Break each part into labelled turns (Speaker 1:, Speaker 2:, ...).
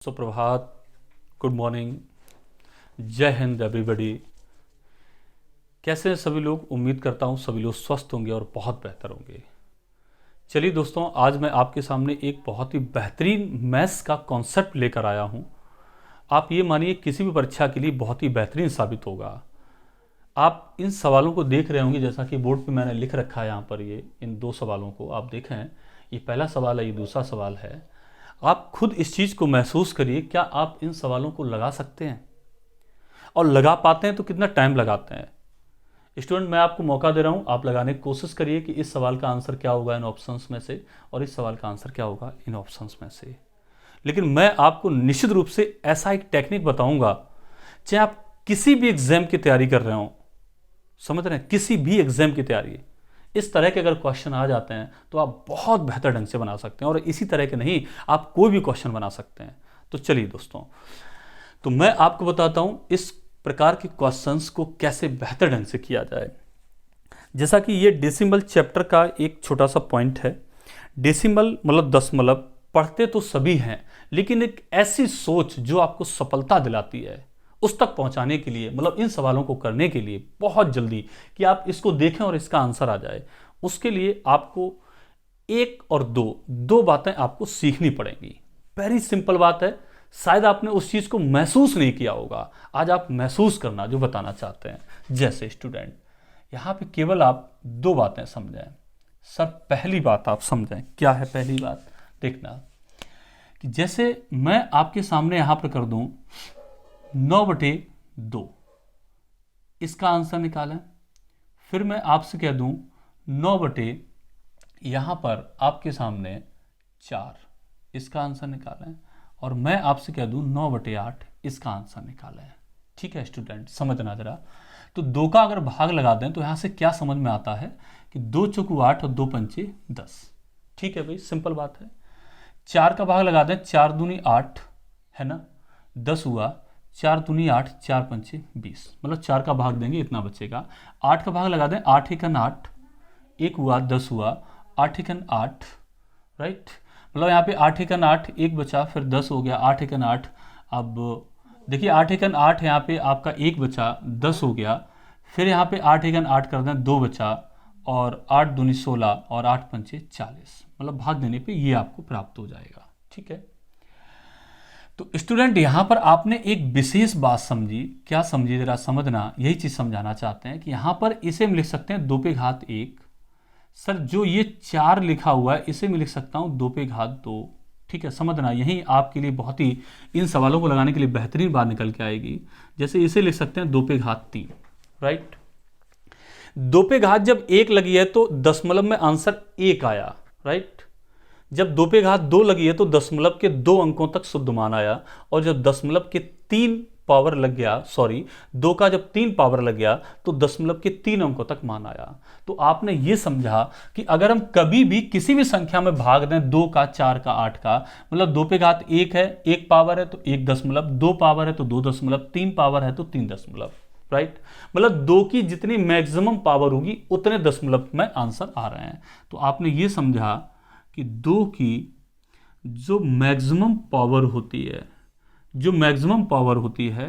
Speaker 1: सुप्रभात, good morning, जय Hind everybody. कैसे हैं सभी लोग? उम्मीद करता हूं सभी लोग स्वस्थ होंगे और बहुत बेहतर होंगे। चलिए दोस्तों, आज मैं आपके सामने एक बहुत ही बेहतरीन मैथ्स का कॉन्सेप्ट लेकर आया हूं। आप ये मानिए किसी भी परीक्षा के लिए बहुत ही बेहतरीन साबित होगा। आप इन सवालों को देख रहे होंगे, जैसा कि बोर्ड पे मैंने लिख रखा है यहाँ पर। ये इन दो सवालों को आप देखें, ये पहला सवाल है, ये दूसरा सवाल है। आप खुद इस चीज़ को महसूस करिए, क्या आप इन सवालों को लगा सकते हैं? और लगा पाते हैं तो कितना टाइम लगाते हैं? स्टूडेंट, मैं आपको मौका दे रहा हूं, आप लगाने की कोशिश करिए कि इस सवाल का आंसर क्या होगा इन ऑप्शंस में से, और इस सवाल का आंसर क्या होगा इन ऑप्शंस में से। लेकिन मैं आपको निश्चित रूप से ऐसा एक टेक्निक बताऊंगा, चाहे आप किसी भी एग्जाम की तैयारी कर रहे हो, समझ रहे हैं, किसी भी एग्जाम की तैयारी, इस तरह के अगर क्वेश्चन आ जाते हैं तो आप बहुत बेहतर ढंग से बना सकते हैं। और इसी तरह के नहीं, आप कोई भी क्वेश्चन बना सकते हैं। तो चलिए दोस्तों, तो मैं आपको बताता हूं इस प्रकार के क्वेश्चंस को कैसे बेहतर ढंग से किया जाए। जैसा कि ये डेसिमल चैप्टर का एक छोटा सा पॉइंट है। डेसिमल मतलब दशमलव, पढ़ते तो सभी हैं, लेकिन एक ऐसी सोच जो आपको सफलता दिलाती है, उस तक पहुंचाने के लिए, मतलब इन सवालों को करने के लिए बहुत जल्दी कि आप इसको देखें और इसका आंसर आ जाए, उसके लिए आपको एक और दो बातें आपको सीखनी पड़ेंगी। वेरी सिंपल बात है, शायद आपने उस चीज को महसूस नहीं किया होगा। आज आप महसूस करना जो बताना चाहते हैं। जैसे स्टूडेंट, यहां पे केवल आप दो बातें समझें। सर, पहली बात आप समझें, क्या है पहली बात? देखना कि जैसे मैं आपके सामने यहां पर कर दूं 9/2, इसका आंसर निकालें। फिर मैं आपसे कह दूं 9/ यहां पर आपके सामने 4, इसका आंसर निकालें। और मैं आपसे कह दूं 9/8, इसका आंसर निकालें। ठीक है स्टूडेंट, समझना जरा। तो 2 का अगर भाग लगा दें तो यहां से क्या समझ में आता है कि 2 चौकू 8 और 2 पंचे 10। ठीक है भाई, सिंपल बात है। 4 का भाग लगा दें, 4 दूनी 8 है ना, 10 हुआ। 4 दूनी 8, 4 पंचे 20, मतलब 4 का भाग देंगे इतना बचेगा। 8 का भाग लगा दें, 8 एकन 8, 1 हुआ, 10 हुआ, 8 एकन 8, राइट। मतलब यहाँ पे 8 एकन 8, 1 बचा, फिर 10 हो गया, 8 एकन 8। अब देखिए 8 एकन 8 यहाँ पे आपका 1 बचा, 10 हो गया। फिर यहाँ पे 8 एकन 8 कर दें, 2 बचा, और 8 दूनी 16 और 8 पंचे 40, मतलब भाग देने पे ये आपको प्राप्त हो जाएगा। ठीक है, तो स्टूडेंट यहां पर आपने एक विशेष बात समझी। क्या समझी जरा समझना, यही चीज समझाना चाहते हैं कि यहां पर इसे हम लिख सकते हैं 2 पे घात 1। सर, जो ये 4 लिखा हुआ है इसे मैं लिख सकता हूं 2 पे घात 2। ठीक है, समझना, यही आपके लिए बहुत ही इन सवालों को लगाने के लिए बेहतरीन बात निकल के आएगी। जैसे इसे लिख सकते हैं 2 पे घात 3, राइट। 2 पे घात जब 1 लगी है तो दशमलव में आंसर 1 आया, राइट। जब 2 पे घात 2 लगी है तो दशमलव के 2 अंकों तक शुद्ध मान आया। और जब दशमलव के 3 पावर लग गया, सॉरी 2 का जब 3 पावर लग गया तो दशमलव के 3 अंकों तक मान आया। तो आपने ये समझा कि अगर हम कभी भी किसी भी संख्या में भाग दें, 2 का, 4 का, 8 का, मतलब 2 पे घात 1 है, 1 पावर है तो 1 दशमलव, 2 पावर है तो 2 दशमलव, 3 पावर है तो 3 दशमलव, राइट। मतलब 2 की जितनी मैक्सिमम पावर होगी उतने दशमलव में आंसर आ रहे हैं। तो आपने ये समझा कि 2 की जो मैक्सिमम पावर होती है, जो मैक्सिमम पावर होती है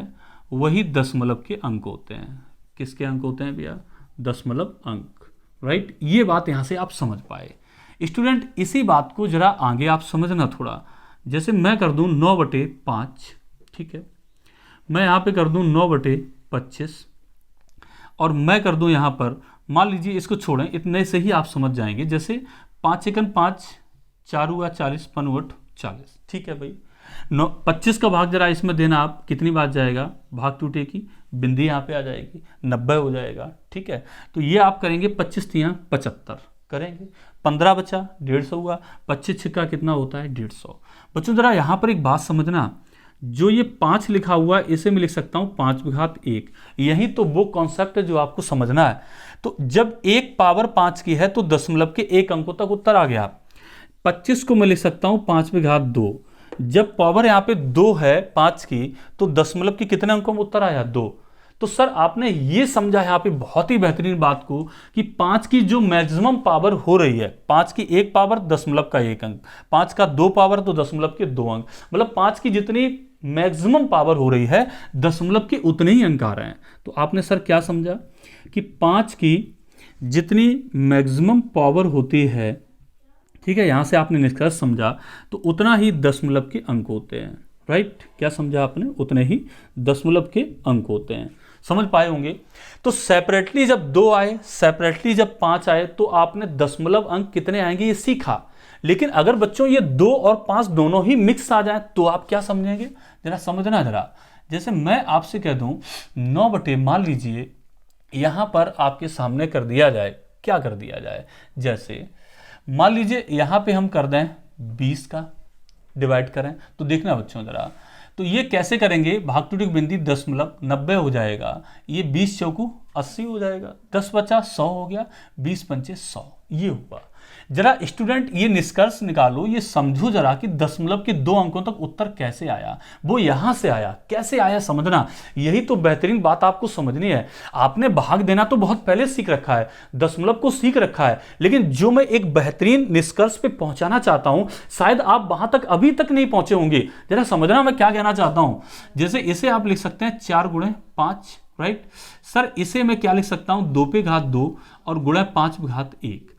Speaker 1: वही दशमलव के अंक होते हैं। किसके अंक होते हैं भैया? दशमलव अंक, राइट। ये बात यहां से आप समझ पाए। स्टूडेंट, इसी बात को जरा आगे आप समझना थोड़ा। जैसे मैं कर दूं 9/5, ठीक है, मैं यहां पे कर दूं 9/25, और मैं कर दूं यहां पर, मान लीजिए इसको छोड़ें, इतने से ही आप समझ जाएंगे। जैसे 5 एकन 5, 4 हुआ 40, 5 40। ठीक है भाई, 25 का भाग जरा इसमें देना आप, कितनी बात जाएगा, भाग टूटे की बिंदी यहाँ पे आ जाएगी, 90 हो जाएगा। ठीक है, तो ये आप करेंगे 25 तियां 75 करेंगे, 15 बचा, 150 हुआ, 25 छिक्का कितना होता है, 150। बच्चों जरा यहाँ पर एक बात समझना, जो ये 5 लिखा हुआ है इसे मैं लिख सकता हूँ 5 पे घात 1। यही तो वो कॉन्सेप्ट है जो आपको समझना है। तो जब 1 पावर 5 की है तो दशमलव के 1 अंकों तक उत्तर आ गया। 25 को मैं लिख सकता हूं 5 पे घात 2। जब पावर यहां पे 2 है 5 की तो दशमलव के कितने अंकों में उत्तर आया, 2। तो सर आपने ये समझा यहाँ पे बहुत ही बेहतरीन बात को कि 5 की जो मैक्सिमम पावर हो रही है, 5 की 1 पावर दशमलव का 1 अंक, 5 का 2 पावर तो दशमलव के 2 अंक, मतलब 5 की जितनी मैक्सिमम पावर हो रही है दशमलव के उतने ही अंक आ रहे हैं। तो आपने सर क्या समझा कि 5 की जितनी मैक्सिमम पावर होती है, ठीक है, यहां से आपने निष्कर्ष समझा, तो उतना ही दशमलव के अंक होते हैं। राइट, क्या समझा आपने? उतने ही दशमलव के अंक होते हैं। समझ पाए होंगे। तो सेपरेटली जब 2 आए, सेपरेटली जब 5 आए, तो आपने दशमलव अंक कितने आएंगे ये सीखा। लेकिन अगर बच्चों ये 2 और 5 दोनों ही मिक्स आ जाए तो आप क्या समझेंगे, जरा समझना जरा। जैसे मैं आपसे कह दूं 9 बटे, मान लीजिए यहां पर आपके सामने कर दिया जाए, क्या कर दिया जाए, जैसे मान लीजिए यहां पे हम कर दें 20 का डिवाइड करें, तो देखना बच्चों जरा, तो ये कैसे करेंगे, भाग टूटी बिंदी दशमलव 90 हो जाएगा, ये 20 चौकू 80 हो जाएगा, 10 बचा 100 हो गया, 20 पंचे 100, ये हुआ। जरा स्टूडेंट ये निष्कर्ष निकालो, ये समझो जरा कि दशमलव के 2 अंकों तक उत्तर कैसे आया, वो यहां से आया, कैसे आया समझना। यही तो बेहतरीन बात आपको समझनी है। आपने भाग देना तो बहुत पहले सीख रखा है, दशमलव को सीख रखा है, लेकिन जो मैं एक बेहतरीन निष्कर्ष पे पहुंचाना चाहता हूं, शायद आप वहां तक अभी तक नहीं पहुंचे होंगे। जरा समझना मैं क्या कहना चाहता हूं। जैसे इसे आप लिख सकते हैं 4 गुणे 5, राइट सर। इसे मैं क्या लिख सकता हूं, 2 पे घात 2 और गुणा 5 पे घात 1।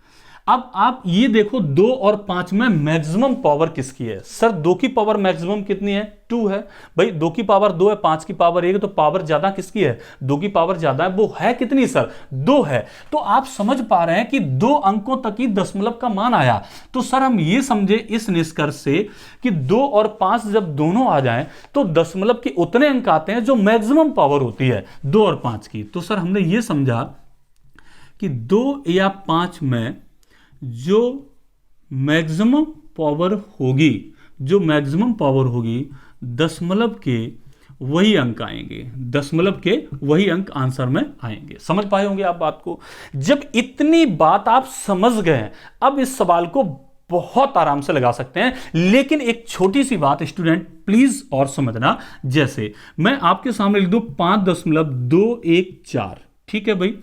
Speaker 1: अब आप ये देखो 2 और 5 में मैक्सिमम पावर किसकी है? सर 2 की पावर मैक्सिमम कितनी है? 2 है। भाई 2 की पावर 2 है, 5 की पावर 1 है, तो पावर ज्यादा किसकी है? 2 की पावर ज्यादा है। वो है कितनी सर? 2 है। तो आप समझ पा रहे हैं कि 2 अंकों तक ही दशमलव का मान आया। तो सर हम ये समझे इस निष्कर्ष से कि 2 और 5 जब दोनों आ जाएं तो दशमलव के उतने अंक आते हैं जो मैक्सिमम पावर होती है 2 और 5 की। तो सर हमने ये समझा कि 2 या 5 में जो मैक्सिमम पावर होगी, जो मैक्सिमम पावर होगी, दशमलव के वही अंक आएंगे, दशमलव के वही अंक आंसर में आएंगे। समझ पाए होंगे आप बात को। जब इतनी बात आप समझ गए, अब इस सवाल को बहुत आराम से लगा सकते हैं। लेकिन एक छोटी सी बात स्टूडेंट प्लीज और समझना, जैसे मैं आपके सामने लिख दूं 5.214, ठीक है भाई।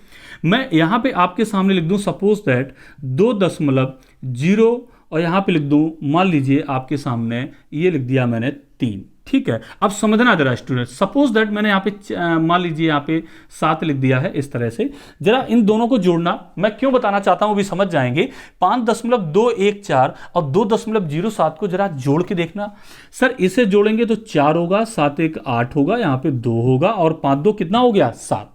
Speaker 1: मैं यहां पे आपके सामने लिख दूं सपोज दैट 2.0 और यहां पे लिख दूं, मान लीजिए आपके सामने ये लिख दिया मैंने 3, ठीक है। अब समझना जरा स्टूडेंट, सपोज दैट मैंने यहाँ पे मान लीजिए यहाँ पे 7 लिख दिया है इस तरह से। जरा इन दोनों को जोड़ना, मैं क्यों बताना चाहता हूं भी समझ जाएंगे। 5.214 और 2.07 को जरा जोड़ के देखना। सर इसे जोड़ेंगे तो 4 होगा, 7 1 8 होगा, यहाँ पे 2 होगा और 5 2 कितना हो गया? 7।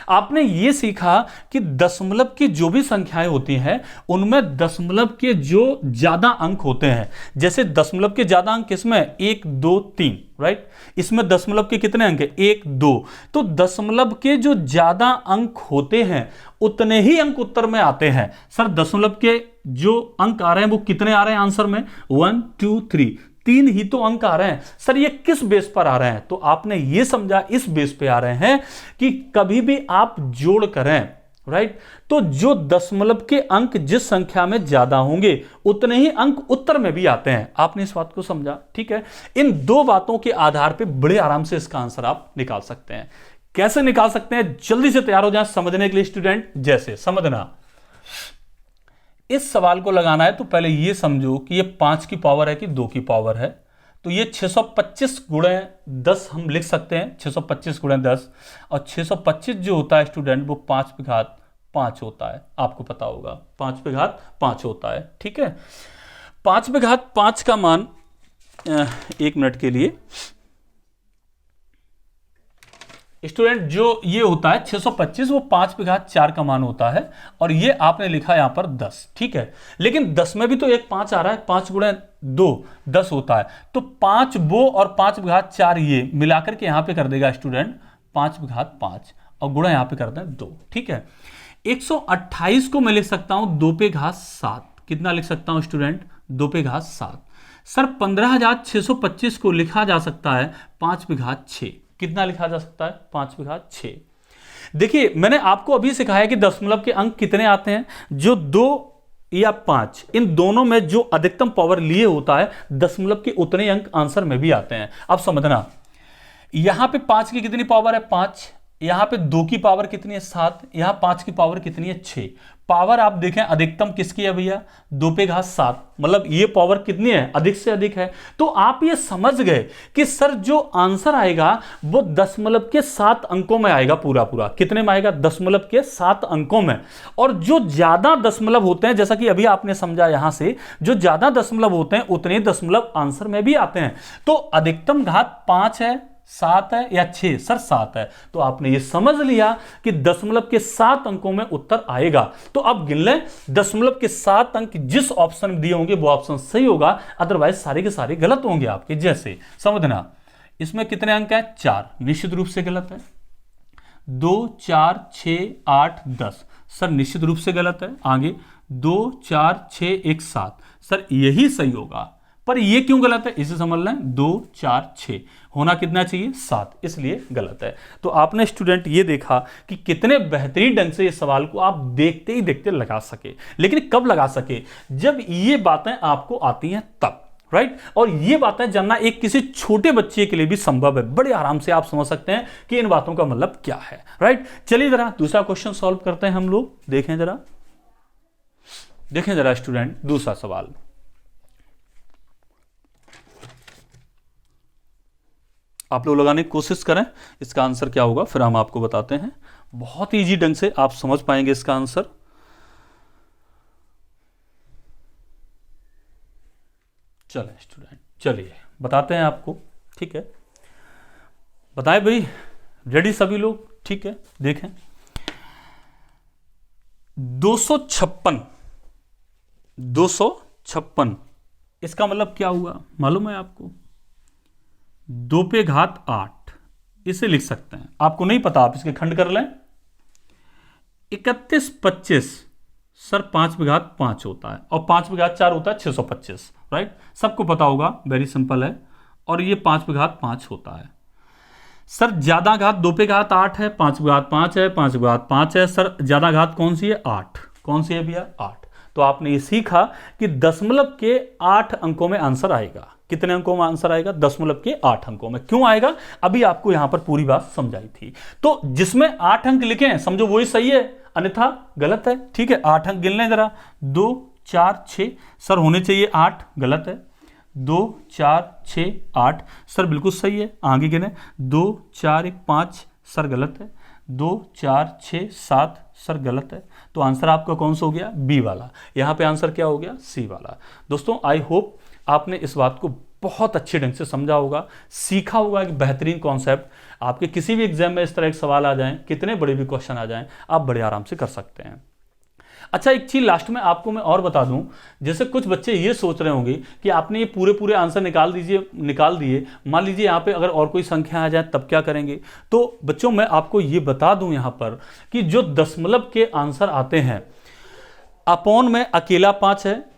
Speaker 1: आपने यह सीखा कि दशमलव की जो भी संख्याएं होती हैं उनमें दशमलव के जो ज्यादा अंक होते हैं, जैसे दशमलव के ज्यादा अंक किसमें? 1 2 3, राइट। इसमें दशमलव के कितने अंक है? 1 2। तो दशमलव के जो ज्यादा अंक होते हैं उतने ही अंक उत्तर में आते हैं। सर दशमलव के जो अंक आ रहे हैं वो कितने आ रहे हैं आंसर में? 1 2 3, 3 ही तो अंक आ रहे हैं। सर ये किस बेस पर आ रहे हैं? तो आपने ये समझा इस बेस पे आ रहे हैं कि कभी भी आप जोड़ करें, राइट, तो जो दशमलव के अंक जिस संख्या में ज्यादा होंगे उतने ही अंक उत्तर में भी आते हैं। आपने इस बात को समझा, ठीक है। इन 2 बातों के आधार पे बड़े आराम से इसका आंसर आप निकाल सकते हैं। कैसे निकाल सकते हैं? जल्दी से तैयार हो जाए समझने के लिए स्टूडेंट। जैसे समझना, इस सवाल को लगाना है तो पहले ये समझो कि ये 5 की पावर है कि 2 की पावर है। तो ये 625 गुणे 10 हम लिख सकते हैं, 625 गुणे 10। और 625 जो होता है स्टूडेंट वो 5 पे घात 5 होता है, आपको पता होगा 5 पे घात 5 होता है, ठीक है। 5 पे घात 5 का मान 1 मिनट के लिए स्टूडेंट जो ये होता है 625, वो 5 पे घात 4 का मान होता है और ये आपने लिखा यहां पर 10, ठीक है। लेकिन 10 में भी तो एक 5 आ रहा है, 5 गुणे 2 10 होता है। तो 5 वो और 5 पे घात 4 ये मिलाकर के यहां पे कर देगा स्टूडेंट 5 पे घात 5 और गुणा यहां पे करते हैं 2, ठीक है। 128 को मैं लिख सकता हूं 2 पे घात 7। कितना लिख सकता हूं स्टूडेंट? 2 पे घात 7। सर 15,625 को लिखा जा सकता है 5 पे घात 6। कितना लिखा जा सकता है? 5 पे घात 6। देखिए मैंने आपको अभी सिखाया कि दशमलव के अंक कितने आते हैं, जो 2 या 5 इन दोनों में जो अधिकतम पावर लिए होता है दशमलव के उतने अंक आंसर में भी आते हैं। अब समझना, यहां पे 5 की कितनी पावर है 5, यहां पे 2 की पावर कितनी है 7, यहां 5 की पावर कितनी है 6। पावर आप देखें अधिकतम किसकी है भैया 2 पे घात 7, मतलब ये पावर कितनी है अधिक से अधिक है। तो आप ये समझ गए कि सर जो आंसर आएगा वो दशमलव के 7 अंकों में आएगा, पूरा पूरा कितने में आएगा दशमलव के 7 अंकों में। और जो ज्यादा दशमलव होते हैं, जैसा कि अभी आपने समझा यहां से, जो ज्यादा दशमलव होते हैं उतने दशमलव आंसर में भी आते हैं। तो अधिकतम घात 5 है 7 है या 6, सर 7 है। तो आपने ये समझ लिया कि दशमलव के 7 अंकों में उत्तर आएगा। तो अब गिन लें, दशमलव के 7 अंक जिस ऑप्शन में दिए होंगे वो ऑप्शन सही होगा, अदरवाइज सारे के सारे गलत होंगे आपके। जैसे समझना, इसमें कितने अंक है 4, निश्चित रूप से गलत है। 2 4 6 8 10, सर निश्चित रूप से गलत है। आगे 2 4 6 1 7, सर यही सही होगा। पर ये क्यों गलत है इसे समझ लें, 2 4 6 होना कितना चाहिए 7, इसलिए गलत है। तो आपने स्टूडेंट ये देखा कि कितने बेहतरीन ढंग से इस सवाल को आप देखते ही देखते लगा सके। लेकिन कब लगा सके, जब ये बातें आपको आती हैं तब, राइट। और ये बातें जानना एक किसी छोटे बच्चे के लिए भी संभव है, बड़े आराम से आप समझ सकते हैं कि इन बातों का मतलब क्या है, राइट। चलिए जरा दूसरा क्वेश्चन सॉल्व करते हैं हम लोग। देखें जरा स्टूडेंट दूसरा सवाल। आप लोग लगाने की कोशिश करें, इसका आंसर क्या होगा फिर हम आपको बताते हैं। बहुत इजी ढंग से आप समझ पाएंगे इसका आंसर। चलें स्टूडेंट, चलिए बताते हैं आपको, ठीक है। बताएं भाई, रेडी सभी लोग, ठीक है। देखें 256 इसका मतलब क्या हुआ मालूम है आपको, 2 पे घात 8 इसे लिख सकते हैं। आपको नहीं पता आप इसके खंड कर लें। 31 25, सर 5 पे घात 5 होता है और 5 पे घात 4 होता है 625, राइट। सबको पता होगा, वेरी सिंपल है। और ये 5 पे घात 5 होता है। सर ज्यादा घात 2 पे घात 8 है, 5 पे घात 5 है, 5 पे घात 5 है। सर ज्यादा घात कौन सी है 8, कौन सी है भैया 8। तो आपने ये सीखा कि दशमलव के 8 अंकों में आंसर आएगा। कितने अंकों में आंसर आएगा, दशमलव के 8 अंकों में। क्यों आएगा अभी आपको यहां पर पूरी बात समझाई थी। तो जिसमें 8 अंक लिखे हैं समझो वही सही है, अन्यथा गलत है, ठीक है। 8 अंक गिन लें जरा, 2 4 6, सर होने चाहिए 8, गलत है। 2 4 6 8, सर बिल्कुल सही है। आगे गिने 2 4 1 5, सर गलत है। 2 4 6 7, सर गलत है। तो आंसर आपका कौन सा हो गया, बी वाला। यहां पे आंसर क्या हो गया, सी वाला। दोस्तों आई होप आपने इस बात को बहुत अच्छे ढंग से समझा होगा, सीखा होगा कि बेहतरीन कॉन्सेप्ट आपके किसी भी एग्जाम में इस तरह के सवाल आ जाएं, कितने बड़े भी क्वेश्चन आ जाएं, आप बड़े आराम से कर सकते हैं। अच्छा एक चीज लास्ट में आपको मैं और बता दूं, जैसे कुछ बच्चे ये सोच रहे होंगे कि आपने ये पूरे आंसर निकाल दिए, मान लीजिए यहाँ पे अगर और कोई संख्या आ जाए तब क्या करेंगे। तो बच्चों मैं आपको ये बता दूं यहाँ पर कि जो दशमलव के आंसर आते हैं, अपॉन में अकेला 5 है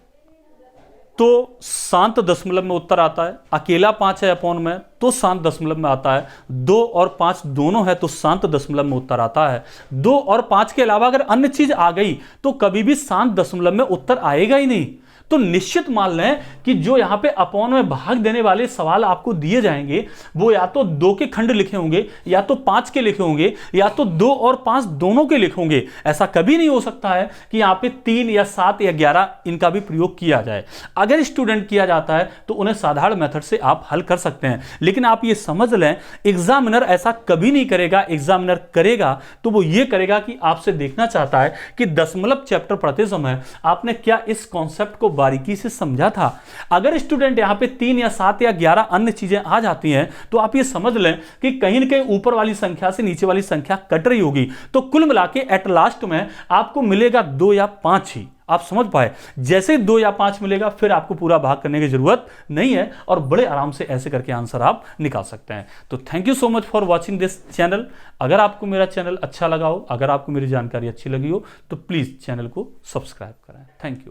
Speaker 1: तो शांत दशमलव में उत्तर आता है, अकेला 5 है अपॉन में तो शांत दशमलव में आता है, 2 और 5 दोनों है तो शांत दशमलव में उत्तर आता है। 2 और 5 के अलावा अगर अन्य चीज आ गई तो कभी भी शांत दशमलव में उत्तर आएगा ही नहीं। तो निश्चित मान लें कि जो यहां पे अपॉन में भाग देने वाले सवाल आपको दिए जाएंगे वो या तो 2 के खंड लिखे होंगे, या तो 5 के लिखे होंगे, या तो 2 और 5 दोनों के लिखे होंगे। ऐसा कभी नहीं हो सकता है कि यहां पे 3 या 7 या 11 इनका भी प्रयोग किया जाए। अगर स्टूडेंट किया जाता है तो उन्हें साधारण मेथड से आप हल कर सकते हैं, लेकिन आप ये समझ लें एग्जामिनर ऐसा कभी नहीं करेगा। एग्जामिनर करेगा तो वो ये करेगा कि आपसे देखना चाहता है कि दशमलव चैप्टर पढ़ते समय आपने क्या इस कॉन्सेप्ट को बारीकी से समझा था। अगर स्टूडेंट यहां पे 3 या 7 या 11 अन्य चीजें आ जाती हैं तो आप ये समझ लें कि कहीं न कहीं ऊपर वाली संख्या से नीचे वाली संख्या कट रही होगी। तो कुल मिला के एट लास्ट में आपको मिलेगा 2 या 5 ही। आप समझ पाए, जैसे 2 या 5 मिलेगा फिर आपको पूरा भाग करने की जरूरत नहीं है और बड़े आराम से ऐसे करके आंसर आप निकाल सकते हैं। तो thank you so much for watching this channel. अगर आपको मेरा चैनल अच्छा लगा हो, अगर आपको मेरी जानकारी अच्छी लगी हो तो प्लीज चैनल को सब्सक्राइब करें। Thank you.